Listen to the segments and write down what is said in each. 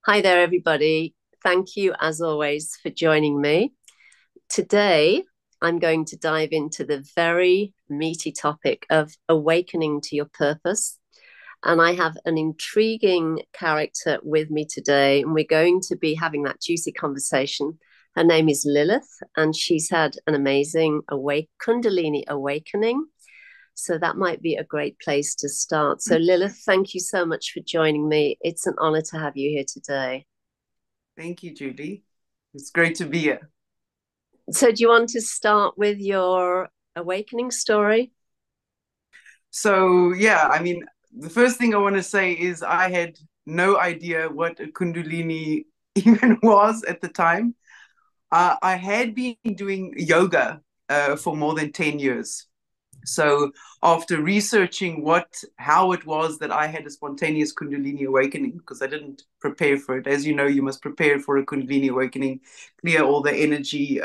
Hi there, everybody. Thank you, as always, for joining me. Today, I'm going to dive into the very meaty topic of awakening to your purpose. And I have an intriguing character with me today, and we're going to be having that juicy conversation. Her name is Lilith, and she's had an amazing Kundalini awakening. So that might be a great place to start. So, Lilith, thank you so much for joining me. It's an honor to have you here today. Thank you, Julie. It's great to be here. So, do you want to start with your awakening story? The first thing I want to say is I had no idea what a Kundalini even was at the time. I had been doing yoga for more than 10 years. So after researching how it was that I had a spontaneous Kundalini awakening, because I didn't prepare for it. As you know, you must prepare for a Kundalini awakening, clear all the energy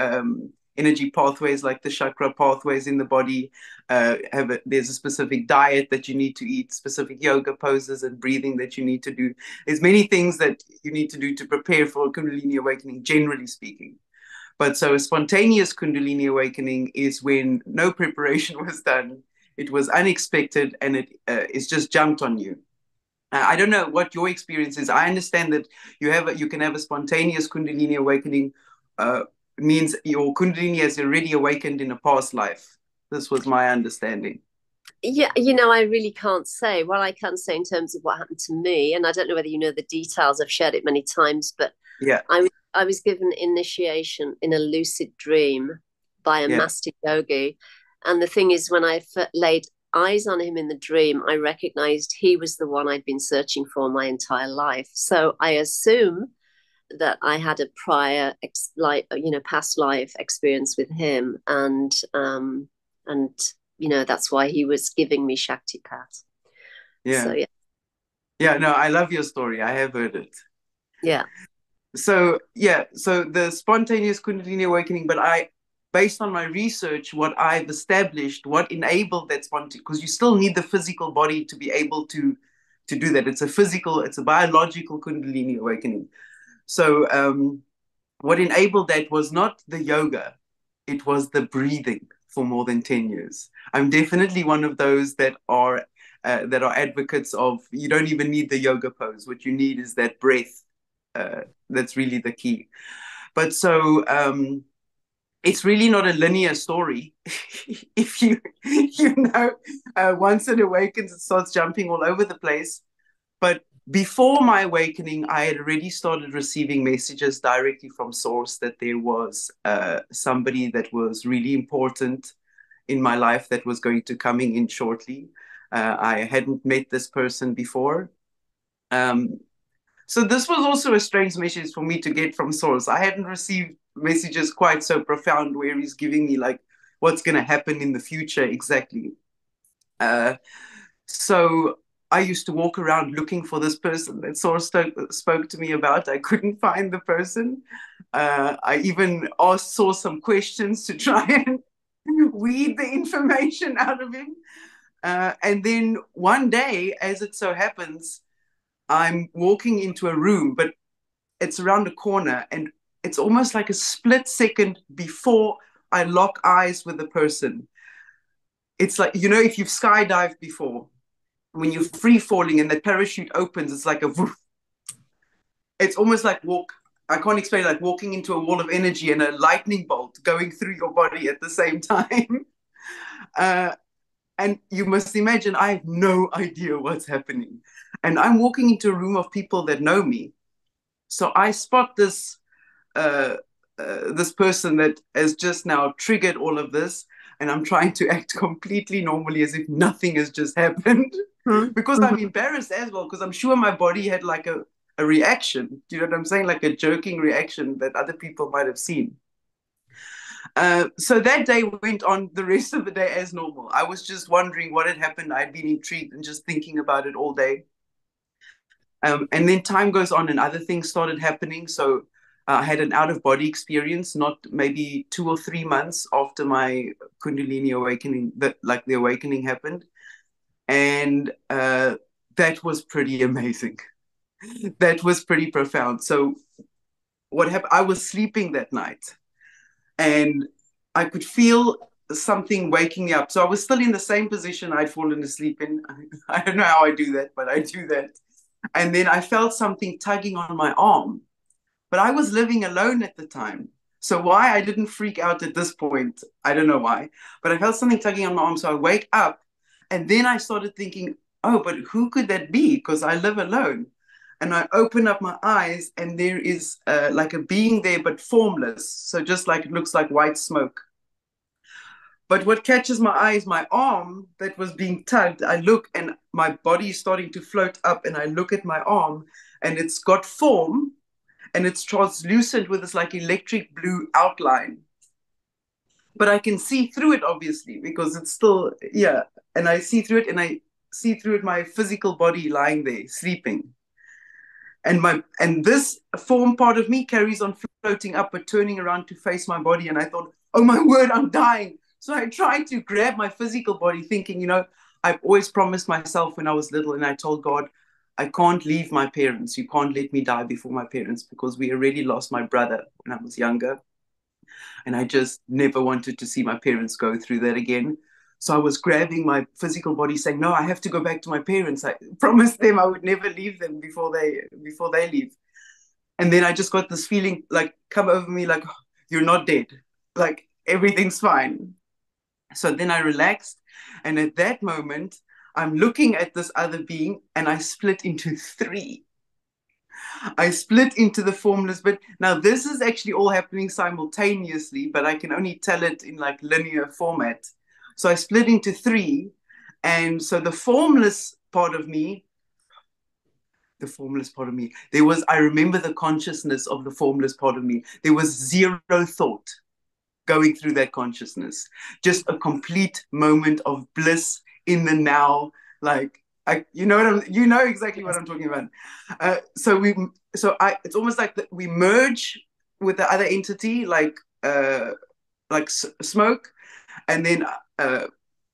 pathways, like the chakra pathways in the body. There's a specific diet that you need to eat, specific yoga poses and breathing that you need to do. There's many things that you need to do to prepare for a Kundalini awakening, generally speaking. But so a spontaneous Kundalini awakening is when no preparation was done. It was unexpected and it's just jumped on you. I don't know what your experience is. I understand that you can have a spontaneous Kundalini awakening, means your Kundalini has already awakened in a past life. This was my understanding. Yeah, I really can't say. What I can say in terms of what happened to me, and I don't know whether you know the details, I've shared it many times, but Yeah, I was given initiation in a lucid dream by a yeah, master yogi. And the thing is, when laid eyes on him in the dream, I recognized he was the one I'd been searching for my entire life. So I assume that I had a prior past life experience with him, and that's why he was giving me Shaktipat. So yeah. yeah. Yeah, no, I love your story. I have heard it. Yeah. So the spontaneous Kundalini awakening, but based on my research, what I've established, what enabled that spontaneous, because you still need the physical body to be able to do that. It's a biological Kundalini awakening. So what enabled that was not the yoga, it was the breathing for more than 10 years. I'm definitely one of those that are advocates of you don't even need the yoga pose. What you need is that breath. That's really the key. But it's really not a linear story. If once it awakens, it starts jumping all over the place. But before my awakening, I had already started receiving messages directly from source that there was somebody that was really important in my life that was going to coming in shortly. I hadn't met this person before. Um, so this was also a strange message for me to get from source. I hadn't received messages quite so profound where he's giving me like what's going to happen in the future exactly. Uh, so I used to walk around looking for this person that source spoke to me about. I couldn't find the person. I even asked source some questions to try and weed the information out of him. And then one day, as it so happens, I'm walking into a room, but it's around a corner and it's almost like a split second before I lock eyes with the person. It's like, if you've skydived before, when you're free falling and the parachute opens, it's like a woof. It's almost like I can't explain, like walking into a wall of energy and a lightning bolt going through your body at the same time. uh, and you must imagine I have no idea what's happening. And I'm walking into a room of people that know me. So I spot uh, this person that has just now triggered all of this, and I'm trying to act completely normally as if nothing has just happened because I'm Mm-hmm. embarrassed as well because I'm sure my body had like a reaction. Do you know what I'm saying? Like a joking reaction that other people might have seen. So that day went on the rest of the day as normal. I was just wondering what had happened. I'd been intrigued and just thinking about it all day. And then time goes on and other things started happening. So I had an out of body experience, not maybe 2 or 3 months after my Kundalini awakening, the awakening happened. And that was pretty amazing. That was pretty profound. So what happened, I was sleeping that night and I could feel something waking me up. So I was still in the same position I'd fallen asleep in. I don't know how I do that, but I do that. And then I felt something tugging on my arm, but I was living alone at the time. So why I didn't freak out at this point, I don't know why, but I felt something tugging on my arm. So I wake up and then I started thinking, oh, but who could that be? Because I live alone. And I open up my eyes and there is like a being there, but formless. So just like it looks like white smoke. But what catches my eye is my arm that was being tugged. I look and my body is starting to float up, and I look at my arm and it's got form and it's translucent with this like electric blue outline. But I can see through it, obviously, because it's still, yeah. And I see through it, and I see through it my physical body lying there, sleeping. And this form part of me carries on floating up, but turning around to face my body. And I thought, oh my word, I'm dying. So I tried to grab my physical body, thinking, I've always promised myself when I was little, and I told God, I can't leave my parents. You can't let me die before my parents, because we already lost my brother when I was younger. And I just never wanted to see my parents go through that again. So I was grabbing my physical body saying, no, I have to go back to my parents. I promised them I would never leave them before they leave. And then I just got this feeling like come over me, like, oh, you're not dead. Like everything's fine. So then I relaxed. And at that moment, I'm looking at this other being and I split into three. I split into the formless bit. Now, this is actually all happening simultaneously, but I can only tell it in like linear format. So I split into three. And so the formless part of me, I remember the consciousness of the formless part of me. There was zero thought going through that consciousnness, just a complete moment of bliss in the now. Like, you know exactly what I'm talking about. It's almost like we merge with the other entity, like smoke, and then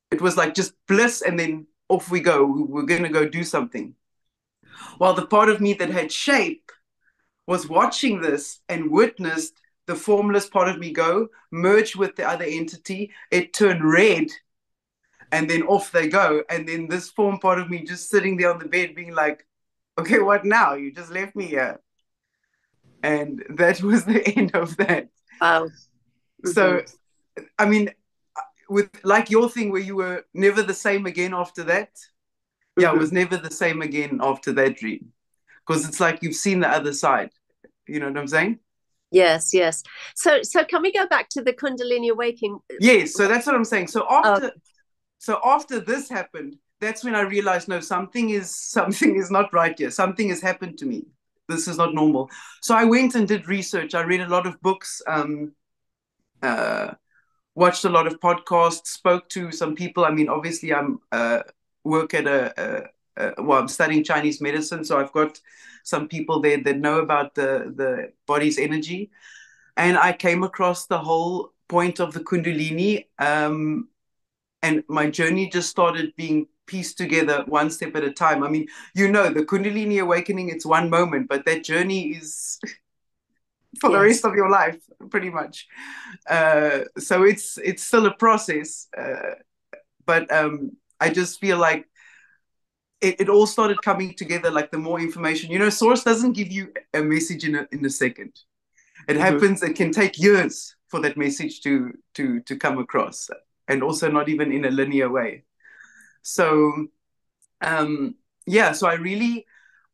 it was like just bliss, and then off we go. We're gonna go do something. While the part of me that had shape was watching this and witnessed the formless part of me go, merge with the other entity, it turned red, and then off they go. And then this form part of me just sitting there on the bed being like, okay, what now? You just left me here. And that was the end of that. Wow. Mm-hmm. So, I mean, with like your thing where you were never the same again after that, yeah, it was never the same again after that dream. Because it's like you've seen the other side. You know what I'm saying? Yes. So can we go back to the Kundalini awakening? Yes, so that's what I'm saying. So after this happened, that's when I realized, no, something is not right here. Something has happened to me. This is not normal. So I went and did research. I read a lot of books, watched a lot of podcasts, spoke to some people. I mean, obviously, I'm work at I'm studying Chinese medicine, so I've got some people there that know about the body's energy. And I came across the whole point of the Kundalini, and my journey just started being pieced together one step at a time. I mean, the Kundalini awakening, it's one moment, but that journey is for the rest of your life, pretty much. So it's still a process, but I just feel like it all started coming together, like the more information. Source doesn't give you a message in a second. It happens. It can take years for that message to come across, and also not even in a linear way. So, so I really,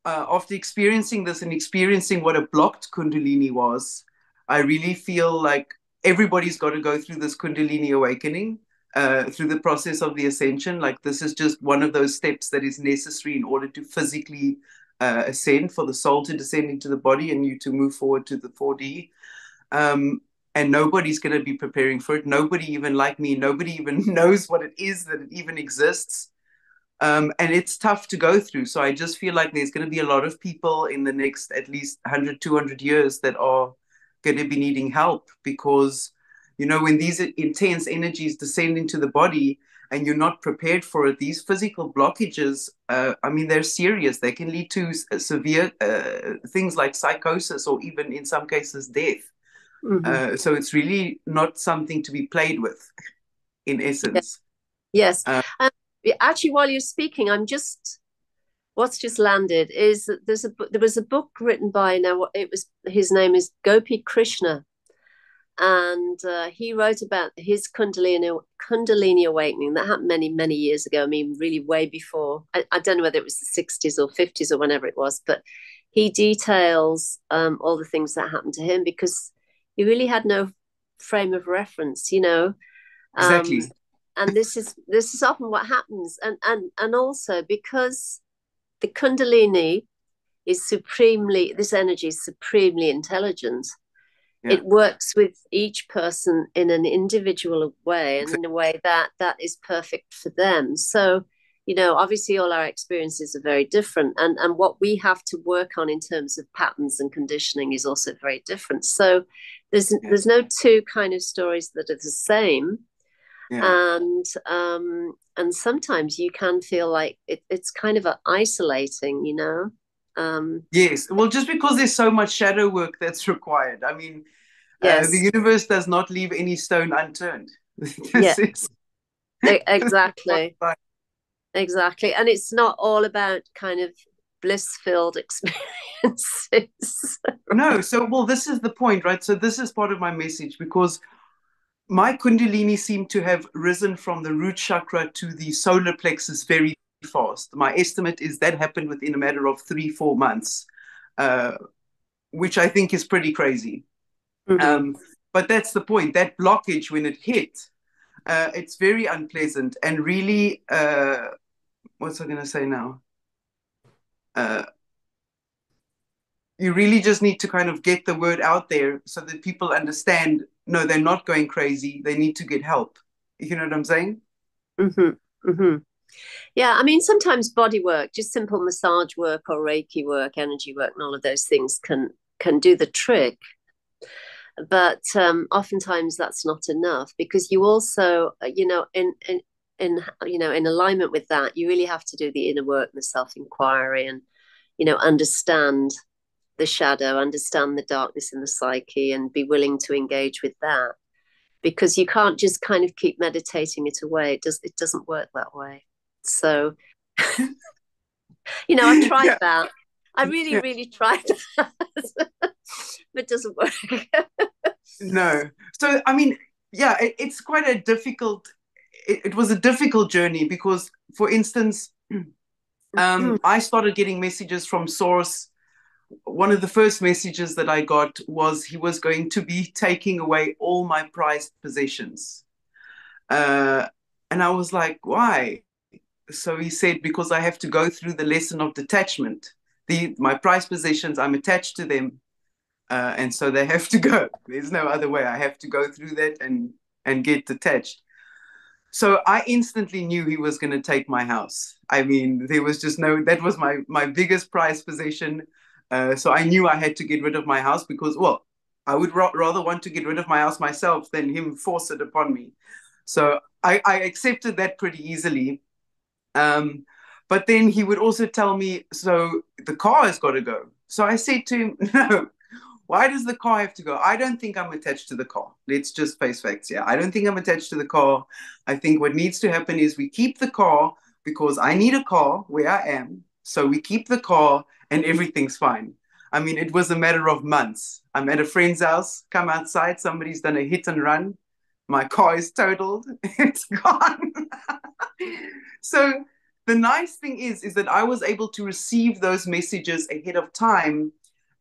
after experiencing this and experiencing what a blocked Kundalini was, I really feel like everybody's got to go through this Kundalini awakening, through the process of the ascension. Like this is just one of those steps that is necessary in order to physically ascend, for the soul to descend into the body and you to move forward to the 4D. And nobody's going to be preparing for it. Nobody, even like me, nobody even knows what it is, that it even exists. And it's tough to go through. So I just feel like there's going to be a lot of people in the next at least 100, 200 years that are going to be needing help, because, when these intense energies descend into the body and you're not prepared for it, these physical blockages, I mean, they're serious. They can lead to severe things like psychosis or even in some cases death. So it's really not something to be played with, in essence. Yes. Actually, while you're speaking, what's just landed is that there was a book written by, now his name is Gopi Krishna, and he wrote about his Kundalini awakening that happened many, many years ago. I mean, really way before. I don't know whether it was the 60s or 50s or whenever it was, but he details all the things that happened to him because he really had no frame of reference, you know. Exactly. And this is often what happens, and also because the Kundalini is this energy is supremely intelligent. Yeah. It works with each person in an individual way and in a way that is perfect for them. So, you know, obviously all our experiences are very different, and what we have to work on in terms of patterns and conditioning is also very different. So there's no two kind of stories that are the same. Yeah. And sometimes you can feel like it's kind of isolating, you know. Yes, well, just because there's so much shadow work that's required. I mean, the universe does not leave any stone unturned. Exactly. Exactly. And it's not all about kind of bliss-filled experiences. No, so, well, this is the point, right? So this is part of my message, because my Kundalini seemed to have risen from the root chakra to the solar plexus very fast. My estimate is that happened within a matter of 3-4 months, which I think is pretty crazy. But that's the point. That blockage, when it hit, it's very unpleasant. And really, what's I going to say now? You really just need to kind of get the word out there so that people understand, no, they're not going crazy. They need to get help. You know what I'm saying? Yeah, I mean, sometimes body work, just simple massage work or Reiki work, energy work, and all of those things can do the trick. But oftentimes that's not enough, because you also, you know, in alignment with that, you really have to do the inner work and the self-inquiry, and, you know, understand the shadow, understand the darkness in the psyche, and be willing to engage with that, because you can't just kind of keep meditating it away. It doesn't work that way. So, you know, I've tried that. I really tried that, but it doesn't work. No. So, I mean, yeah, it's quite a difficult, it was a difficult journey, because, for instance, I started getting messages from Source. One of the first messages that I got was he was going to be taking away all my prized possessions. And I was like, why? So he said, because I have to go through the lesson of detachment. My prized possessions, I'm attached to them. And so they have to go. There's no other way. I have to go through that and get detached. So I instantly knew he was going to take my house. I mean, there was just that was my biggest prized possession. So I knew I had to get rid of my house, because, well, I would rather want to get rid of my house myself than him force it upon me. So I accepted that pretty easily. But then he would also tell me, so the car has got to go. So I said to him, no, why does the car have to go? I don't think I'm attached to the car. Let's just face facts here. I don't think I'm attached to the car. I think what needs to happen is we keep the car, because I need a car where I am. So we keep the car and everything's fine. I mean, it was a matter of months. I'm at a friend's house, come outside, somebody's done a hit and run. My car is totaled. It's gone. So the nice thing is that I was able to receive those messages ahead of time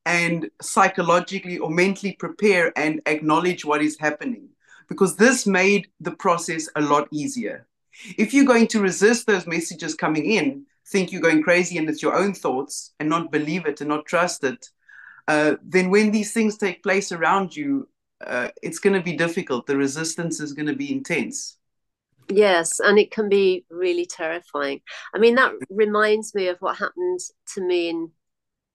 and psychologically or mentally prepare and acknowledge what is happening, because this made the process a lot easier. If you're going to resist those messages coming in, think you're going crazy and it's your own thoughts, and not believe it and not trust it, then when these things take place around you, it's going to be difficult. The resistance is going to be intense. Yes, and it can be really terrifying. I mean, that reminds me of what happened to me in,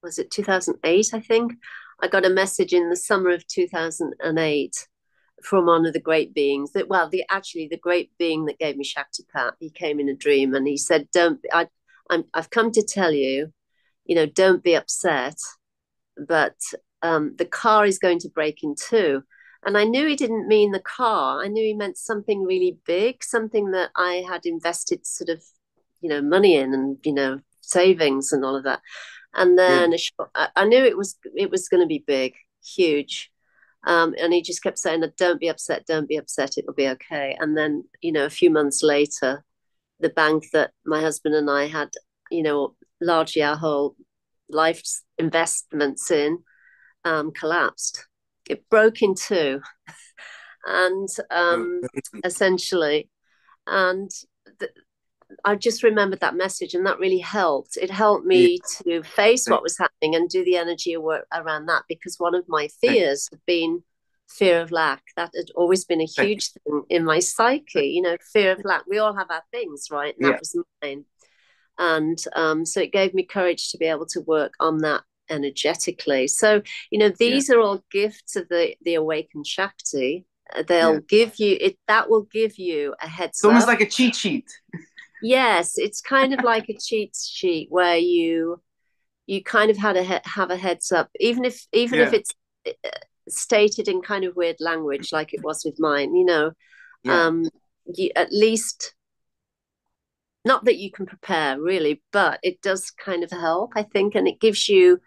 was it 2008, I think? I got a message in the summer of 2008 from one of the great beings that, well, the great being that gave me Shaktipat. He came in a dream and he said, I've come to tell you, don't be upset, but the car is going to break in two. And I knew he didn't mean the car. I knew he meant something really big, something that I had invested sort of, money in and, savings and all of that. And then I knew it was going to be big, huge. And he just kept saying, don't be upset, it'll be okay. And then, a few months later, the bank that my husband and I had, largely our whole life's investments in, collapsed. It broke in two. And essentially, and I just remembered that message, and that really helped. It helped me to face what was happening and do the energy work around that, because one of my fears had been fear of lack. That had always been a huge thing in my psyche, fear of lack. We all have our things, right? And that was mine. And so it gave me courage to be able to work on that energetically. So, these are all gifts of the awakened Shakti. They'll give you it. That will give you a heads up. It's almost like a cheat sheet. Yes, it's kind of like a cheat sheet where you kind of have a heads up, even if it's stated in kind of weird language like it was with mine. You at least, not that you can prepare really, but it does kind of help, I think, and it gives you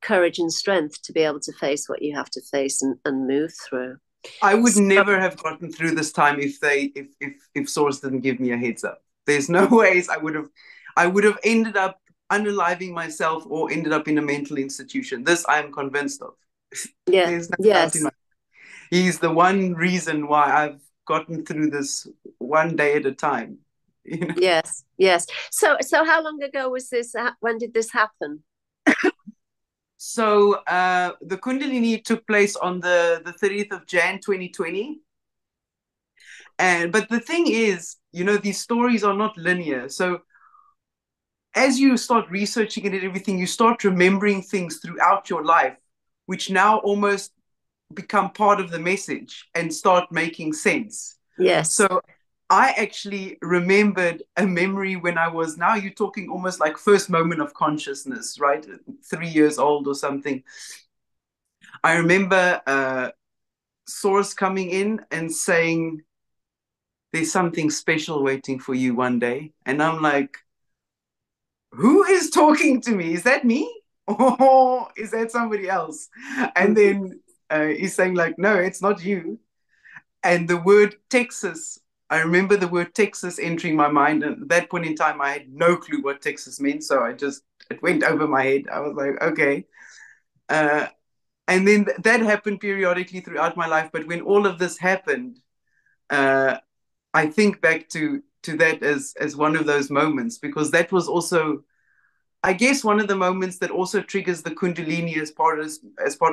courage and strength to be able to face what you have to face and move through. I would never have gotten through this time if Source didn't give me a heads up. There's no ways I would have ended up unaliving myself or ended up in a mental institution. This I am convinced of. Yeah. There's no doubt in my mind. He's the one reason why I've gotten through this one day at a time. Yes. So how long ago was this? When did this happen? So the Kundalini took place on the 30th of Jan 2020. But the thing is, these stories are not linear. So as you start researching it and everything, you start remembering things throughout your life, which now almost become part of the message and start making sense. Yes. So I actually remembered a memory when I was, now you're talking almost like first moment of consciousness, right? 3 years old or something. I remember Source coming in and saying, there's something special waiting for you one day. And I'm like, who is talking to me? Is that me? Or is that somebody else? And then he's saying like, no, it's not you. And the word Texas, I remember the word Texas entering my mind. And at that point in time, I had no clue what Texas meant. So it went over my head. I was like, okay. And then that happened periodically throughout my life. But when all of this happened, I think back to that as one of those moments, because that was also, I guess, one of the moments that also triggers the Kundalini as part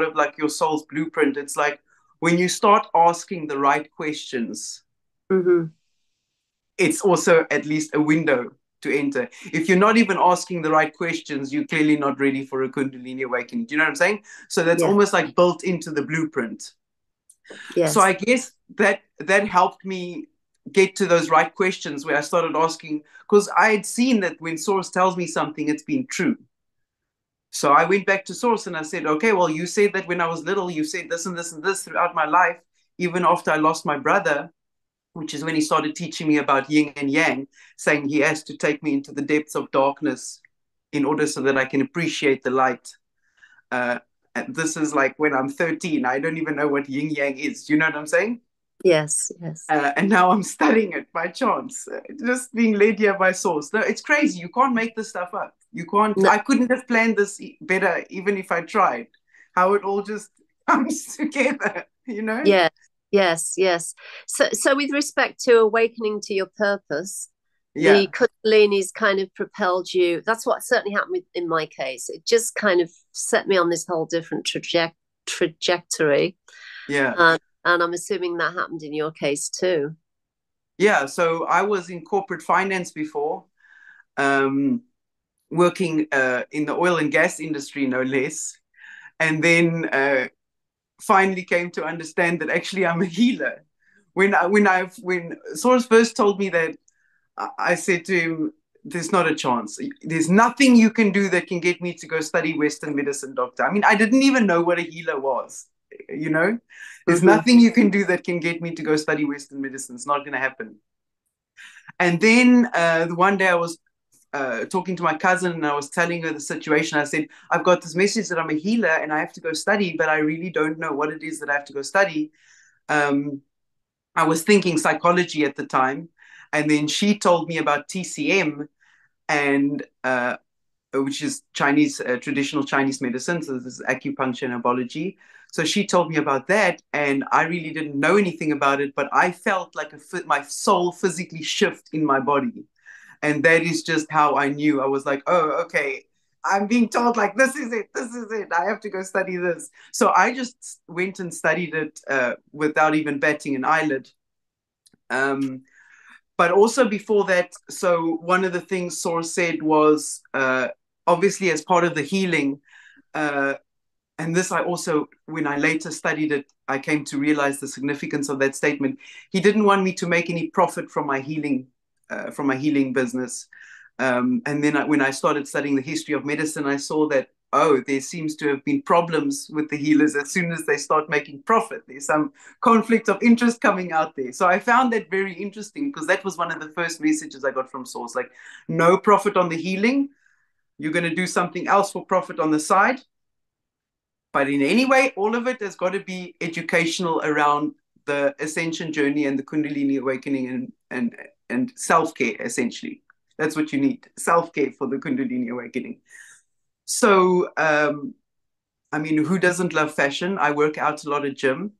of like your soul's blueprint. It's like when you start asking the right questions, it's also at least a window to enter. If you're not even asking the right questions, you're clearly not ready for a Kundalini awakening. Do you know what I'm saying? So that's almost like built into the blueprint. Yes. So I guess that helped me get to those right questions where I started asking, because I had seen that when Source tells me something, it's been true. So I went back to Source and I said, okay, well, you said that when I was little, you said this and this and this throughout my life, even after I lost my brother, which is when he started teaching me about yin and yang, saying he has to take me into the depths of darkness in order so that I can appreciate the light. And this is like when I'm 13, I don't even know what yin yang is. Do you know what I'm saying? Yes. And now I'm studying it by chance, just being led here by Source. No, it's crazy. You can't make this stuff up. You can't. No. I couldn't have planned this better, even if I tried. How it all just comes together, Yeah. Yes. So with respect to awakening to your purpose, the Kundalini's kind of propelled you. That's what certainly happened in my case. It just kind of set me on this whole different trajectory. Yeah. And I'm assuming that happened in your case too. Yeah. So I was in corporate finance before, working in the oil and gas industry, no less. And then finally came to understand that actually I'm a healer. When Source first told me that, I said to him, there's not a chance. There's nothing you can do that can get me to go study Western medicine, doctor. I mean, I didn't even know what a healer was, you know? There's nothing you can do that can get me to go study Western medicine. It's not going to happen. And then one day I was talking to my cousin and I was telling her the situation. I said, I've got this message that I'm a healer and I have to go study, but I really don't know what it is that I have to go study. I was thinking psychology at the time. And then she told me about TCM, and which is Chinese, traditional Chinese medicine. So this is acupuncture and herbology. So she told me about that, and I really didn't know anything about it, but I felt like my soul physically shift in my body. And that is just how I knew. I was like, oh, okay, I'm being told like, this is it. I have to go study this. So I just went and studied it without even batting an eyelid. But also before that, so one of the things Source said was, obviously as part of the healing, and this I also, when I later studied it, I came to realize the significance of that statement. He didn't want me to make any profit from my healing business. And then when I started studying the history of medicine, I saw that, oh, there seems to have been problems with the healers as soon as they start making profit. There's some conflict of interest coming out there. So I found that very interesting, because that was one of the first messages I got from Source, like, no profit on the healing. You're going to do something else for profit on the side. But in any way, all of it has got to be educational around the ascension journey and the Kundalini awakening and self-care, essentially. That's what you need, self-care for the Kundalini awakening. So, I mean, who doesn't love fashion? I work out a lot at gym.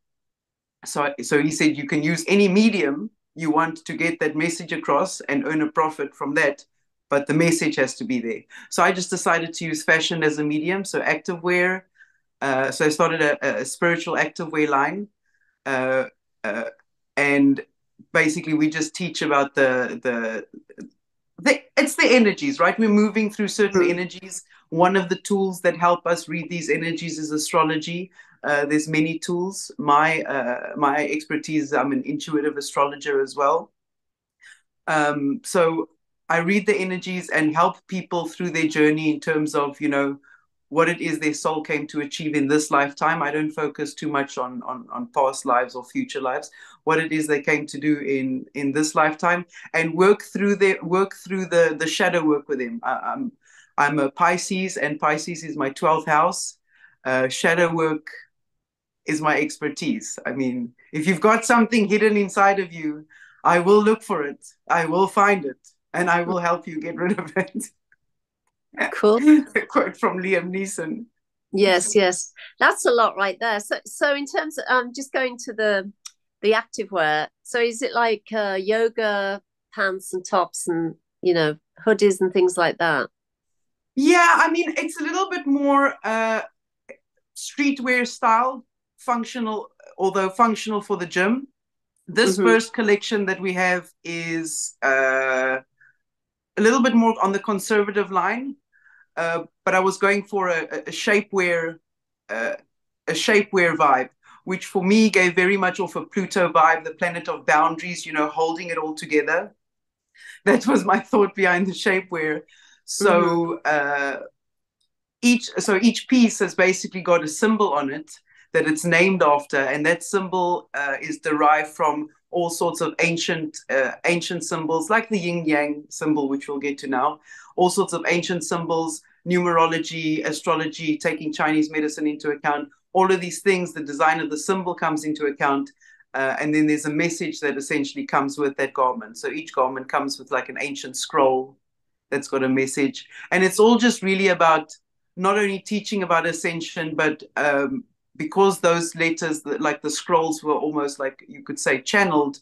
So he said, you can use any medium you want to get that message across and earn a profit from that, but the message has to be there. So I just decided to use fashion as a medium, so activewear. So I started a spiritual activewear line. And basically we just teach about it's the energies, right? We're moving through certain energies. One of the tools that help us read these energies is astrology. There's many tools. My expertise, I'm an intuitive astrologer as well. So I read the energies and help people through their journey in terms of, you know, what it is their soul came to achieve in this lifetime. I don't focus too much on past lives or future lives. What it is they came to do in this lifetime, and work through the shadow work with them. I'm a Pisces, and Pisces is my 12th house. Shadow work is my expertise. I mean, if you've got something hidden inside of you, I will look for it. I will find it, and I will help you get rid of it. Cool. A quote from Liam Neeson. Yes, that's a lot right there. So in terms of just going to the activewear, so is it like yoga pants and tops and, you know, hoodies and things like that? Yeah, I mean, it's a little bit more streetwear style, functional, although functional for the gym. This first collection that we have is a little bit more on the conservative line. But I was going for a shapewear vibe, which for me gave very much off a Pluto vibe, the planet of boundaries, you know, holding it all together. That was my thought behind the shapewear. So each piece has basically got a symbol on it that it's named after, and that symbol is derived from all sorts of ancient symbols, like the yin yang symbol, which we'll get to now. All sorts of ancient symbols, numerology, astrology, taking Chinese medicine into account. All of these things, the design of the symbol comes into account. And then there's a message that essentially comes with that garment. So each garment comes with like an ancient scroll that's got a message. And it's all just really about not only teaching about ascension, but because those letters, like the scrolls, were almost like, you could say, channeled,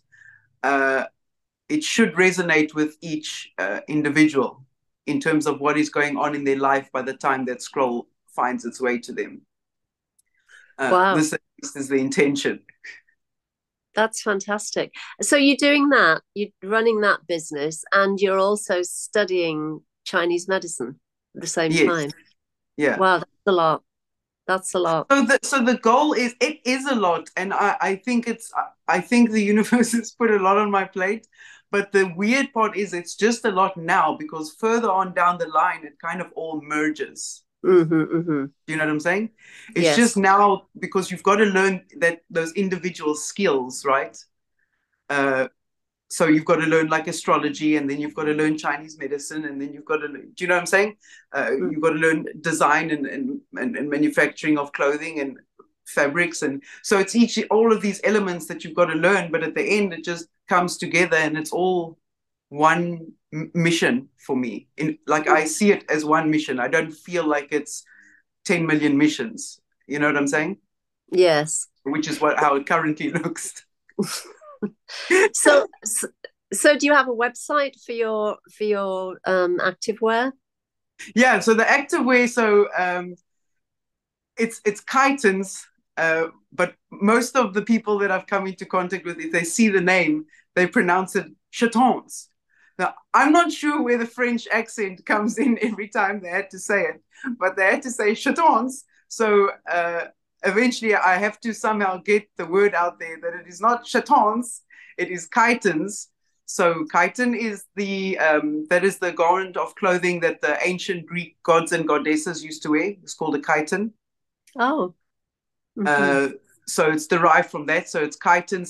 it should resonate with each individual in terms of what is going on in their life by the time that scroll finds its way to them. Wow. This is the intention. That's fantastic. So you're doing that, you're running that business, and you're also studying Chinese medicine at the same time. Yeah. Wow, that's a lot. That's a lot. So the goal is, it is a lot, and I think the universe has put a lot on my plate. But the weird part is it's just a lot now, because further on down the line it kind of all merges. Mm-hmm. Do you know what I'm saying? It's Yes. just now, because you've got to learn that those individual skills, right? Uh, so you've got to learn like astrology, and then you've got to learn Chinese medicine, and then you've got to learn, do you know what I'm saying? Mm. You've got to learn design and manufacturing of clothing and fabrics. And so it's all of these elements that you've got to learn, but at the end it just comes together, and it's all one mission for me. Like, I see it as one mission. I don't feel like it's 10 million missions. You know what I'm saying? Yes. Which is how it currently looks. So, so do you have a website for your activewear? Yeah, so the activewear, so it's Chittons, but most of the people that I've come into contact with, if they see the name, they pronounce it Chittons. Now, I'm not sure where the French accent comes in every time they had to say it, but they had to say Chittons. So eventually I have to somehow get the word out there that it is not Chittons, it is Chittons. So chiton is that is the garment of clothing that the ancient Greek gods and goddesses used to wear. It's called a chiton. Oh. Mm-hmm. So it's derived from that. So it's chiton,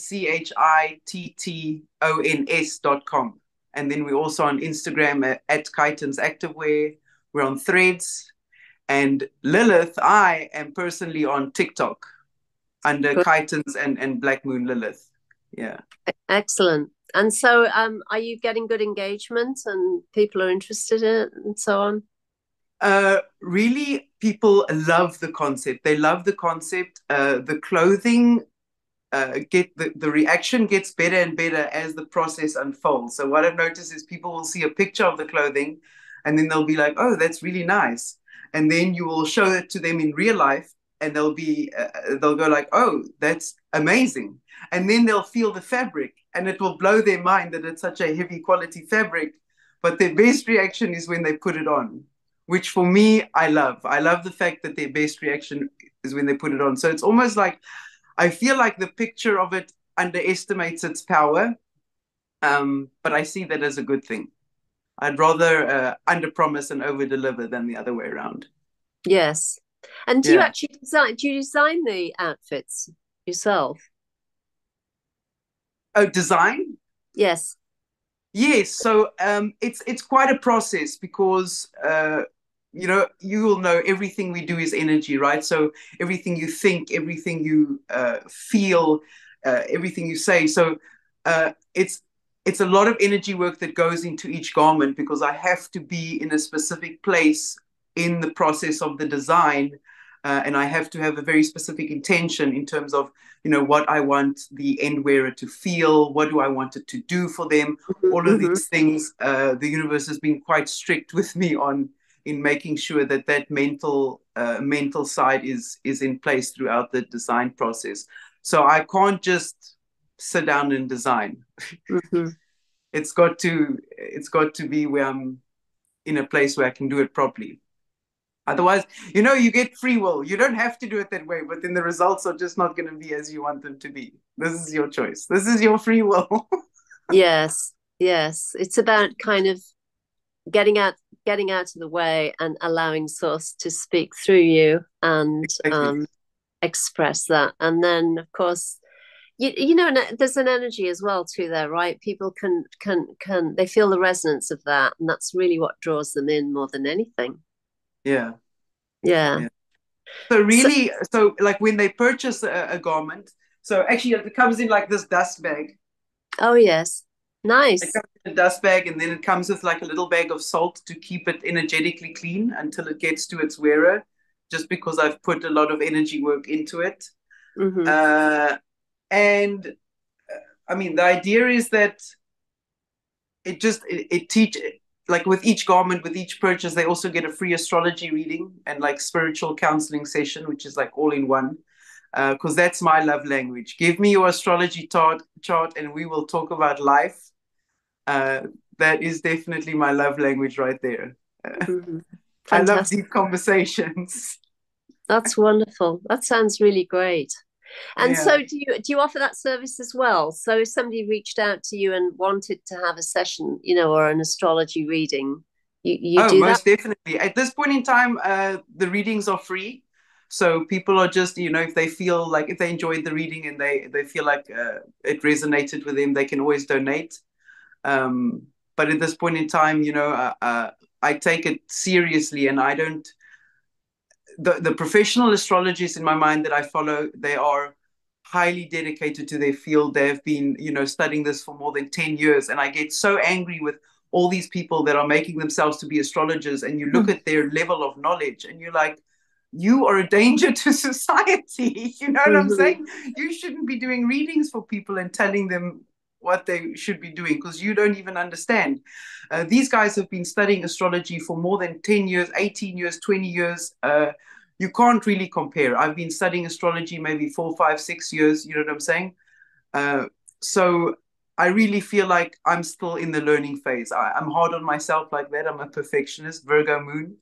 CHITTONS.com. And then we're also on Instagram at Chitons Activewear. We're on Threads. And Lilith, I am personally on TikTok under Good. Chitons and Black Moon Lilith. Yeah. Excellent. And so, are you getting good engagement and people are interested in it and so on? Really, people love the concept. They love the concept. The clothing the reaction gets better and better as the process unfolds. So what I've noticed is people will see a picture of the clothing, and then they'll be like, "Oh, that's really nice." And then you will show it to them in real life, and they'll go like, "Oh, that's amazing." And then they'll feel the fabric, and it will blow their mind that it's such a heavy quality fabric. But their best reaction is when they put it on, which for me, I love. I love the fact that their best reaction is when they put it on. So it's almost like, I feel like the picture of it underestimates its power, but I see that as a good thing. I'd rather under-promise and over-deliver than the other way around. Yes. And do you Yeah. actually design the outfits yourself? Oh, design? Yes. Yes. So it's quite a process, because you will know everything we do is energy, right? So everything you think, everything you feel, everything you say. So it's a lot of energy work that goes into each garment, because I have to be in a specific place in the process of the design. And I have to have a very specific intention in terms of, what I want the end wearer to feel, what do I want it to do for them, all of Mm-hmm. these things. The universe has been quite strict with me in making sure that mental side is in place throughout the design process. So I can't just sit down and design. Mm-hmm. It's got to be where I'm in a place where I can do it properly. Otherwise, you get free will. You don't have to do it that way, but then the results are just not going to be as you want them to be. This is your choice. This is your free will. Yes. Yes. It's about kind of getting out of the way and allowing source to speak through you and Exactly. express that. And then, of course, there's an energy as well too there, right? People can they feel the resonance of that, and that's really what draws them in more than anything. Yeah. Yeah. Yeah. So really, so like when they purchase a garment, so actually it comes in like this dust bag. Oh yes. It Nice. comes in a dust bag, and then it comes with like a little bag of salt to keep it energetically clean until it gets to its wearer, just because I've put a lot of energy work into it. Mm-hmm. And I mean, the idea is that it teach, like with each garment, with each purchase, they also get a free astrology reading and like spiritual counseling session, which is like all in one. Because that's my love language. Give me your astrology chart, and we will talk about life. That is definitely my love language right there. Mm-hmm. I love Fantastic. deep conversations. That's wonderful. That sounds really great. And Yeah. so do you offer that service as well? So if somebody reached out to you and wanted to have a session, or an astrology reading, you Oh, do that? most definitely. At this point in time, the readings are free. So people are just, if they feel like, if they enjoyed the reading and they feel like it resonated with them, they can always donate. But at this point in time, I take it seriously, and I don't. The professional astrologers in my mind that I follow, they are highly dedicated to their field. They've been, studying this for more than 10 years. And I get so angry with all these people that are making themselves to be astrologers. And you look at their level of knowledge and you're like, you are a danger to society. You know what I'm Mm-hmm. saying? You shouldn't be doing readings for people and telling them what they should be doing because you don't even understand. These guys have been studying astrology for more than 10 years, 18 years, 20 years. You can't really compare. I've been studying astrology maybe 4, 5, 6 years. You know what I'm saying? So I really feel like I'm still in the learning phase. I'm hard on myself like that. I'm a perfectionist, Virgo moon,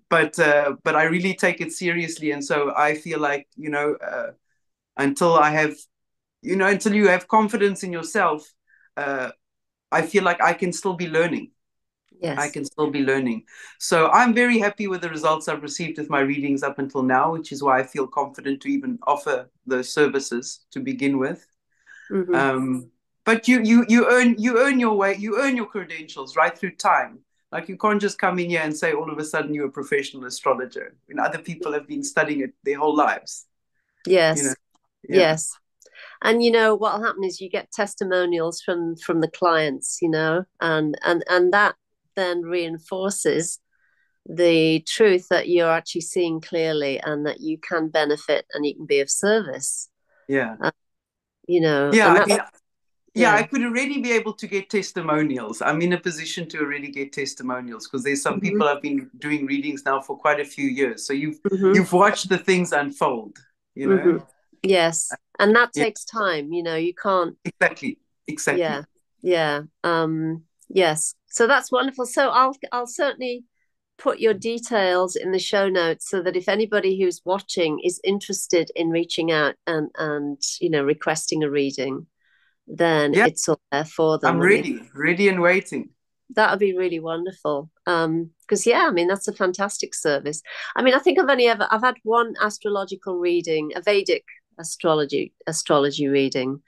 but I really take it seriously. And so I feel like, until I have, until you have confidence in yourself, I feel like I can still be learning. I Yes. can still be learning. So I'm very happy with the results I've received with my readings up until now, which is why I feel confident to even offer those services to begin with. Mm-hmm. But you earn your way, you earn your credentials right through time. Like you can't just come in here and say all of a sudden you're a professional astrologer. Other people have been studying it their whole lives. You know, Yes. yeah, Yes. And what'll happen is you get testimonials from the clients, and that then reinforces the truth that you're actually seeing clearly and that you can benefit and you can be of service. yeah, uh, yeah. and I that's, mean, yeah, I yeah. could already be able to get testimonials. I'm in a position to already get testimonials because there's some Hmm. people I've been doing readings now for quite a few years. So you've Hmm. you've watched the things unfold, you know? Hmm. Yes, and that Yeah, takes time. You can't. exactly. Yeah, Exactly. yeah. Yes, so that's wonderful. So I'll certainly put your details in the show notes so that if anybody who's watching is interested in reaching out and requesting a reading, then Yeah, it's all there for I'm them. I mean, ready and waiting. that would be really wonderful. Because yeah, I mean that's a fantastic service. I mean, I think I've had one astrological reading, a Vedic astrology reading,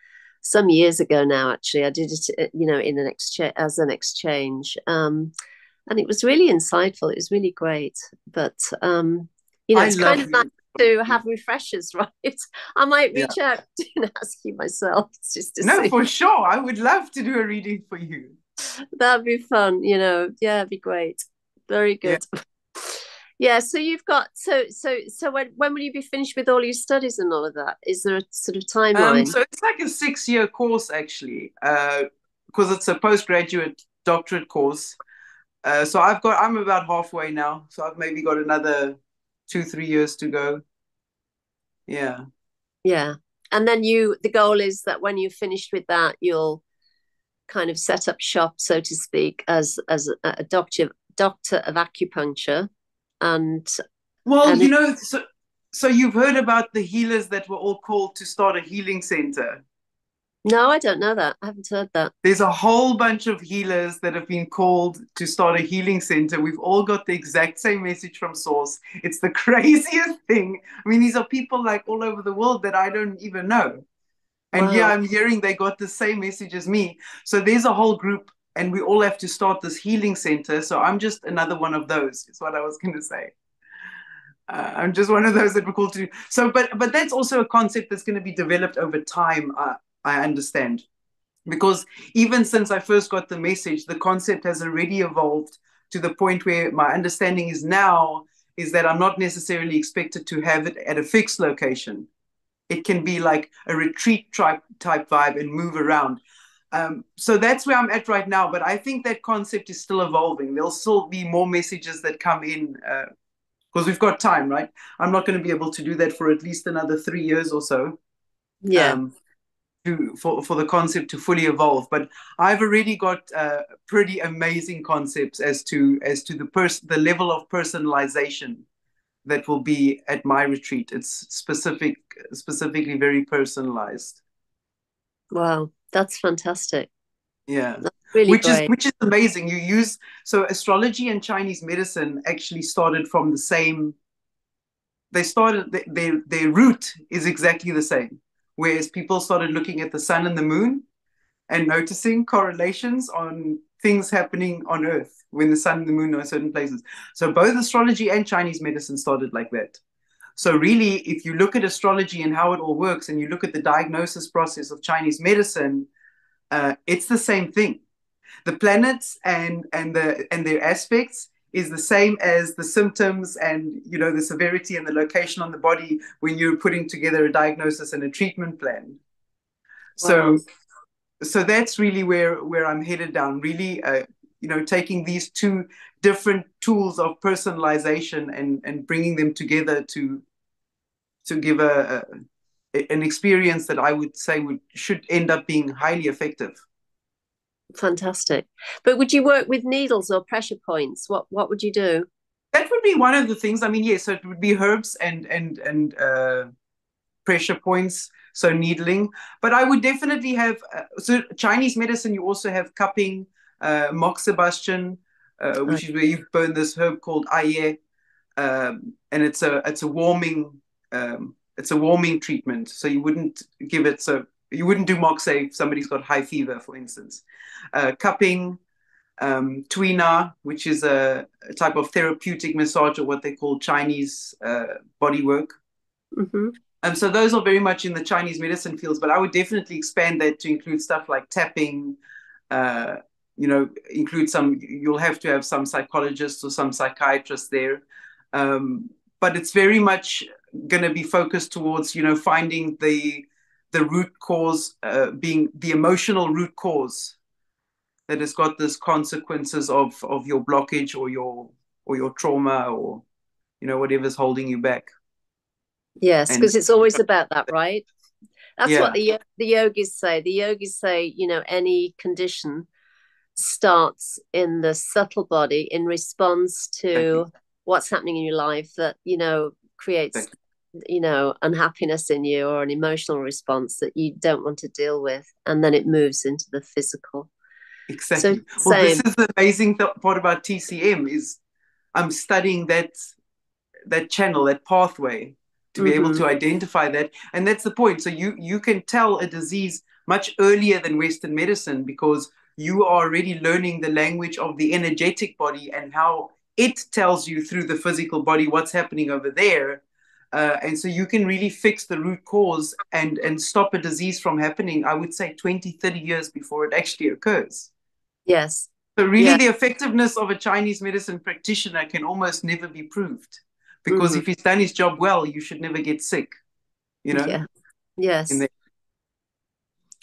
some years ago now. Actually, I did it, in an exchange as an exchange, and it was really insightful. It was really great. But I it's kind love of nice you. to have refreshers, right? I might Yeah. reach out and ask you myself just to No, see. for sure. I would love to do a reading for you. That'd be fun, Yeah, it'd be great. Very Yeah. good. Yeah, so you've got so when will you be finished with all your studies and all of that? Is there a sort of timeline? So it's like a 6-year course actually, because it's a postgraduate doctorate course. So I'm about halfway now. So I've maybe got another 2, 3 years to go. Yeah. Yeah. And then the goal is that when you're finished with that, you'll kind of set up shop, so to speak, as a doctor of acupuncture and Well, and so you've heard about the healers that were all called to start a healing center. no, I don't know that. I haven't heard that. There's a whole bunch of healers that have been called to start a healing center. We've all got the exact same message from source. It's the craziest thing. I mean, these are people like all over the world that I don't even know. And yeah, Wow. I'm hearing they got the same message as me. So there's a whole group, and we all have to start this healing center. So I'm just another one of those, is what I was going to say. I'm just one of those that we're called to. So, but that's also a concept that's going to be developed over time. I understand, because even since I first got the message, the concept has already evolved to the point where my understanding is now is that I'm not necessarily expected to have it at a fixed location. It can be like a retreat type vibe and move around. So that's where I'm at right now. But I think that concept is still evolving. There'll still be more messages that come in because we've got time, right? I'm not going to be able to do that for at least another 3 years or so. Yeah. Um, for the concept to fully evolve. But I've already got pretty amazing concepts as to the level of personalization that will be at my retreat. It's specifically very personalized. Wow, that's fantastic. Yeah. That's really Which is great. amazing. So astrology and Chinese medicine actually started from the same. They started their root is exactly the same. Whereas people started looking at the sun and the moon and noticing correlations on things happening on Earth when the sun and the moon are in certain places. So both astrology and Chinese medicine started like that. So really, if you look at astrology and how it all works, and you look at the diagnosis process of Chinese medicine, it's the same thing. The planets and their aspects is the same as the symptoms and the severity and the location on the body when you're putting together a diagnosis and a treatment plan. Wow. So that's really where I'm headed down. Really, taking these two different tools of personalization and bringing them together to give an experience that I would say should end up being highly effective. Fantastic. But would you work with needles or pressure points? What would you do? That would be one of the things. I mean, yes, so it would be herbs and pressure points, so needling. But I would definitely have so Chinese medicine. You also have cupping, moxibustion, which is where you burn this herb called aye, and it's a warming treatment. So you wouldn't give it. So you wouldn't do moxe if somebody's got high fever, for instance. Cupping. Tuina, which is a type of therapeutic massage, or what they call Chinese body work. Mm-hmm. So those are very much in the Chinese medicine fields, but I would definitely expand that to include stuff like tapping, include you'll have to have some psychologists or some psychiatrists there. But it's very much going to be focused towards, finding the root cause, being the emotional root cause that has got this consequences of your blockage or your trauma or whatever's holding you back. Yes, because it's always about that, right? That's what Yeah, the yogis say. The yogis say, any condition starts in the subtle body in response exactly. to what's happening in your life that, creates, Exactly. unhappiness in you, or an emotional response that you don't want to deal with. And then it moves into the physical. So Exactly. Well, this same. is the amazing part about TCM is I'm studying that channel, that pathway, to be able Mm-hmm. to identify that. And that's the point. So you can tell a disease much earlier than Western medicine because you are already learning the language of the energetic body and how it tells you through the physical body what's happening over there. And so you can really fix the root cause and stop a disease from happening, I would say 20, 30 years before it actually occurs. Yes. So really Yeah. the effectiveness of a Chinese medicine practitioner can almost never be proved. Because Mm-hmm. if he's done his job well, you should never get sick, Yeah. in Yes. the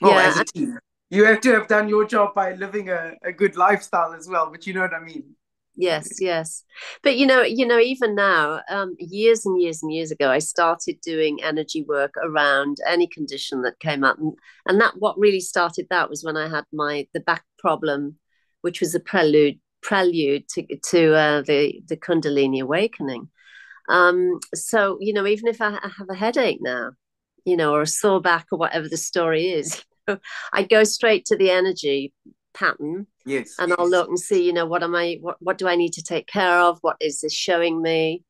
as Yeah. a team. You have to have done your job by living a good lifestyle as well, but you know what I mean? Yes, yes. But even now, years and years and years ago, I started doing energy work around any condition that came up. And that what really started that was when I had the back problem, which was a prelude to the Kundalini awakening. So, even if I have a headache now, or a sore back or whatever the story is, I go straight to the energy pattern, Yes, and I'll look and see, what do I need to take care of? What is this showing me?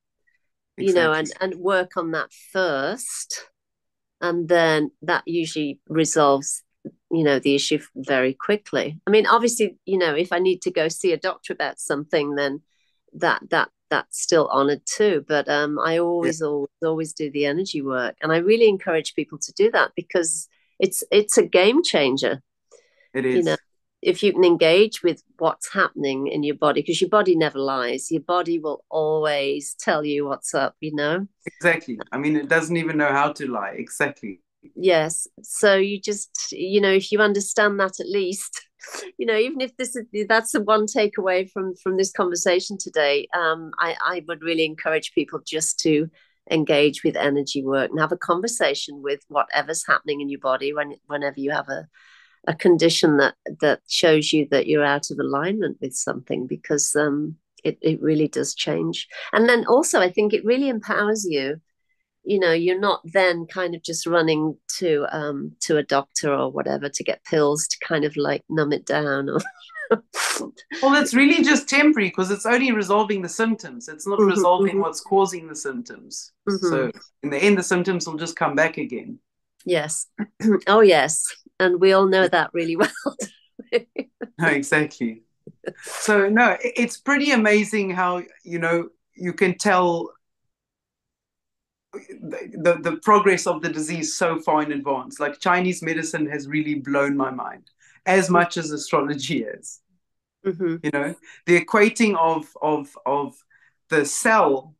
exactly. And work on that first. And then that usually resolves, the issue very quickly. I mean, obviously, if I need to go see a doctor about something, then that's still honored too. But I Yeah, always do the energy work. And I really encourage people to do that because it's a game changer, it you know is. if you can engage with what's happening in your body, because your body never lies. Your body will always tell you what's up. Exactly. I mean, it doesn't even know how to lie. Exactly. Yes. So you just, if you understand that, at least, even if that's the one takeaway from this conversation today, I would really encourage people just to engage with energy work and have a conversation with whatever's happening in your body whenever you have a condition that shows you that you're out of alignment with something, because it really does change. And then also, I think it really empowers you. You know, you're not then kind of just running to a doctor or whatever to get pills to kind of like numb it down. Or Well, it's really just temporary because it's only resolving the symptoms. It's not mm-hmm, resolving mm-hmm, what's causing the symptoms. mm-hmm. So in the end, the symptoms will just come back again. Yes. Oh, yes. And we all know that really well. No, exactly. So no, it's pretty amazing how, you know, you can tell the progress of the disease so far in advance. Like Chinese medicine has really blown my mind as much as astrology is. Mm-hmm. You know, the equating of the cell,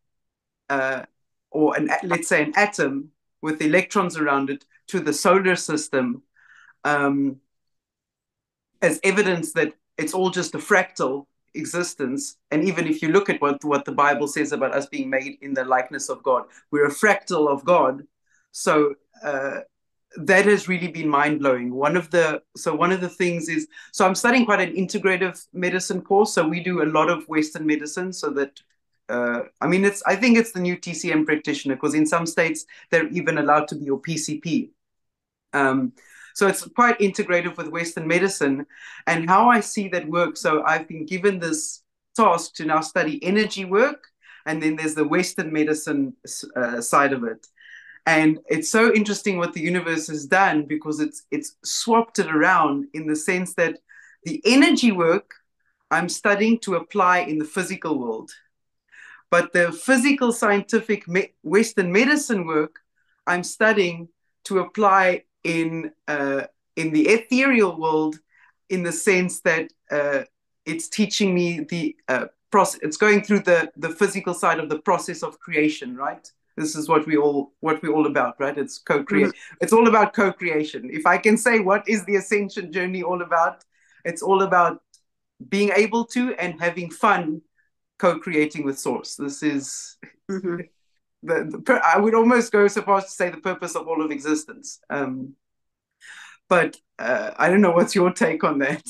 or let's say an atom with electrons around it, to the solar system, um, as evidence that it's all just a fractal existence. And even if you look at what the Bible says about us being made in the likeness of God, we're a fractal of God. So that has really been mind-blowing. One of the things is, so I'm studying quite an integrative medicine course. So we do a lot of Western medicine so that I think it's the new TCM practitioner, because in some states they're even allowed to be your PCP. So it's quite integrative with Western medicine, and how I see that work. So I've been given this task to now study energy work, and then there's the Western medicine side of it. And it's so interesting what the universe has done, because it's swapped it around in the sense that the energy work I'm studying to apply in the physical world. But the physical scientific Western medicine work I'm studying to apply in the ethereal world, in the sense that it's teaching me the process. It's going through the physical side of the process of creation, right? This is what we're all about, right? It's co-create. Mm-hmm. It's all about co-creation. If I can say what is the ascension journey all about, it's all about being able to and having fun co-creating with source. This is mm-hmm. I would almost go so far as to say the purpose of all of existence. But I don't know, what's your take on that?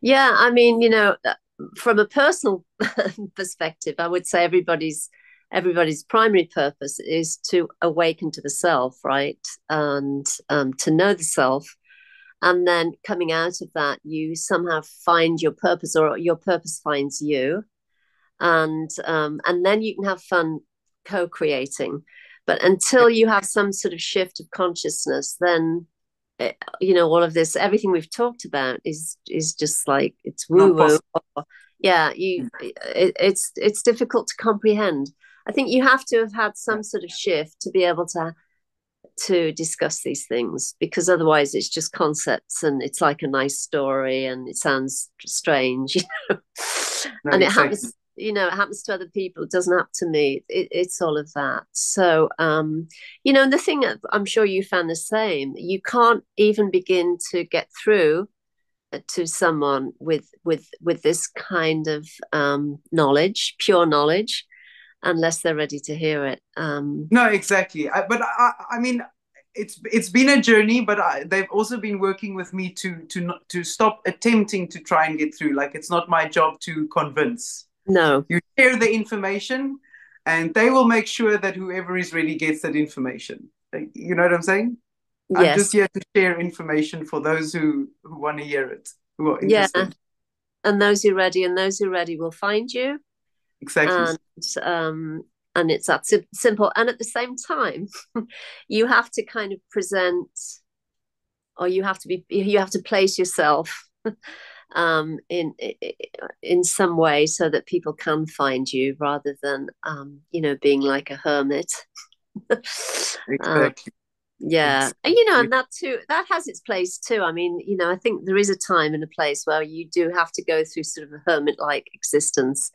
Yeah, I mean, you know, from a personal perspective, I would say everybody's primary purpose is to awaken to the self, right? And to know the self. And then coming out of that, you somehow find your purpose, or your purpose finds you. And then you can have fun co-creating. But until you have some sort of shift of consciousness, then you know, all of this, everything we've talked about is just like, it's woo-woo. Yeah, it's difficult to comprehend. I think you have to have had some sort of shift to be able to discuss these things, because otherwise it's just concepts and it's like a nice story and it sounds strange, you know. No, and it happens, you know, it happens to other people. It doesn't happen to me. It's all of that. So, you know, and the thing, I'm sure you found the same, you can't even begin to get through to someone with this kind of knowledge, pure knowledge, unless they're ready to hear it. No, exactly. I mean, it's been a journey, but they've also been working with me to stop attempting to try and get through. Like, it's not my job to convince. No. You share the information, and they will make sure that whoever is ready gets that information. You know what I'm saying? Yes. I'm just here to share information for those who want to hear it, who are interested. Yeah. And those who are ready will find you. Exactly. And it's that simple. And at the same time, you have to kind of present, or you have to place yourself in some way so that people can find you, rather than you know, being like a hermit. Exactly. Yeah. Exactly. And, you know, and that too, that has its place too. I mean, you know, I think there is a time and a place where you do have to go through sort of a hermit-like existence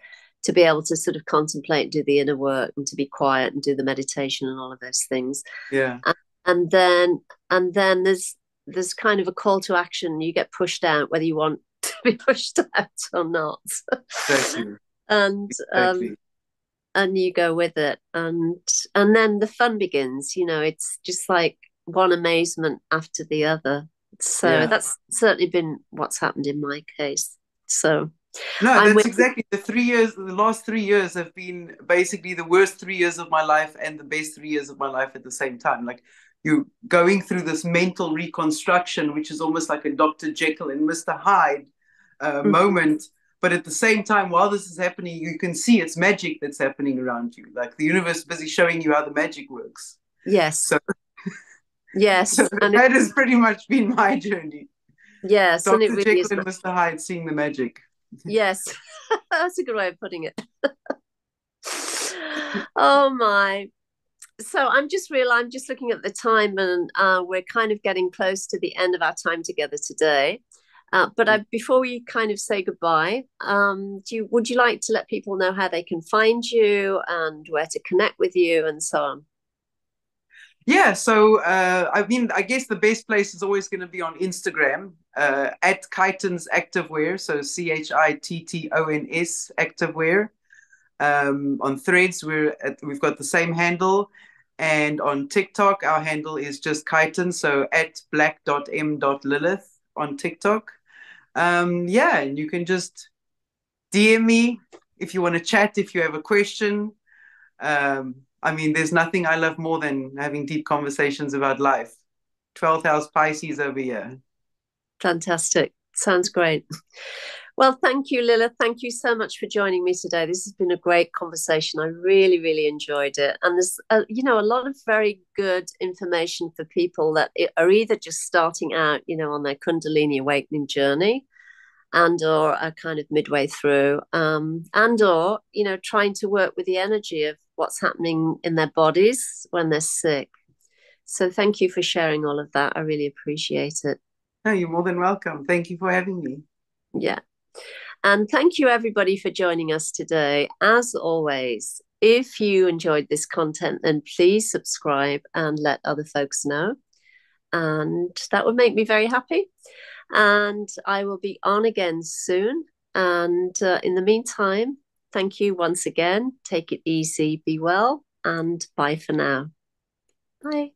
to be able to sort of contemplate, do the inner work, and to be quiet and do the meditation and all of those things. Yeah. And then there's kind of a call to action. You get pushed out, whether you want to be pushed out or not. Exactly. And exactly. And you go with it, and then the fun begins. You know, it's just like one amazement after the other. So that's certainly been what's happened in my case. So No, I'm that's with, exactly the 3 years. The last 3 years have been basically the worst 3 years of my life and the best 3 years of my life at the same time. Like you going through this mental reconstruction, which is almost like a Dr. Jekyll and Mr. Hyde moment. But at the same time, while this is happening, you can see it's magic that's happening around you. Like the universe is busy showing you how the magic works. yes, So, so yes, and that has pretty much been my journey. yes, and it Dr. really Jekyll is. and Mr. Hyde seeing the magic. Yes, that's a good way of putting it. Oh my. So I'm just looking at the time, and we're kind of getting close to the end of our time together today. Before we kind of say goodbye, would you like to let people know how they can find you and where to connect with you and so on? Yeah, so I mean, I guess the best place is always going to be on Instagram at Chittons Activewear, so Chittons Activewear. On Threads, we've got the same handle, and on TikTok, our handle is just Chiton, so at black.m.lilith on TikTok. Yeah, and you can just DM me if you want to chat, if you have a question. I mean, there's nothing I love more than having deep conversations about life. 12th house Pisces over here. Fantastic. Sounds great. Well, thank you, Lilith. Thank you so much for joining me today. This has been a great conversation. I really, really enjoyed it. And there's, a lot of very good information for people that are either just starting out, on their Kundalini awakening journey and or are kind of midway through, and or, trying to work with the energy of what's happening in their bodies when they're sick. So thank you for sharing all of that. I really appreciate it. No, you're more than welcome. Thank you for having me. Yeah. And thank you, everybody, for joining us today. As always, if you enjoyed this content, then please subscribe and let other folks know. And that would make me very happy. And I will be on again soon. And in the meantime, thank you once again. Take it easy, be well, and bye for now. Bye.